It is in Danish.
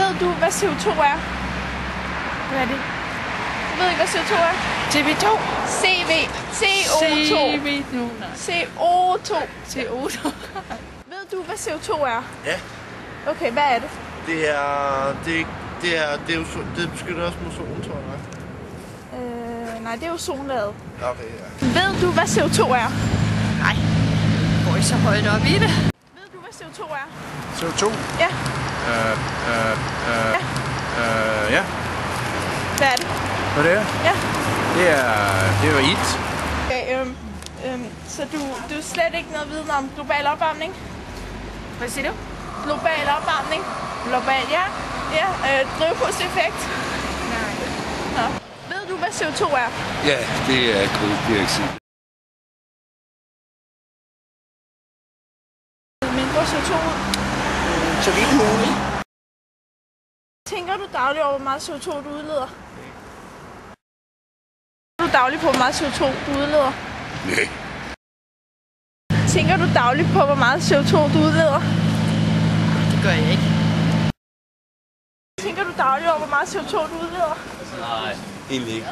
Ved du, hvad CO2 er? Hvad er det? Du ved ikke, hvad CO2 er? TV2. CV. CO2. CO2. CO2. Ved du, hvad CO2 er? Ja. Okay, hvad er det? Det beskytter også mod solen, tror jeg. Nej, det er jo ozonlaget. Okay, ja. Ved du, hvad CO2 er? Nej, går ikke så højt op i det. Ved du, hvad CO2 er? CO2? Ja. Ja. Hvad er det? Hvad det er? Ja. Det er jo ilt. Okay, så du er slet ikke noget viden om global opvarmning? Hvad siger du? Global opvarmning? Global, ja. Ja, drivhuseffekt. Nej. Nå. Ved du, hvad CO2 er? Ja, det er koldioxid. Mindre CO2 ud. Så vidt muligt. Tænker du dagligt over, hvor meget CO2 du udleder? Tænker du dagligt på, hvor meget CO2 du udleder? Nej. Tænker du dagligt på, hvor meget CO2 du udleder? Det gør jeg ikke. Tænker du dagligt over, hvor meget CO2 du udleder? Nej, egentlig ikke.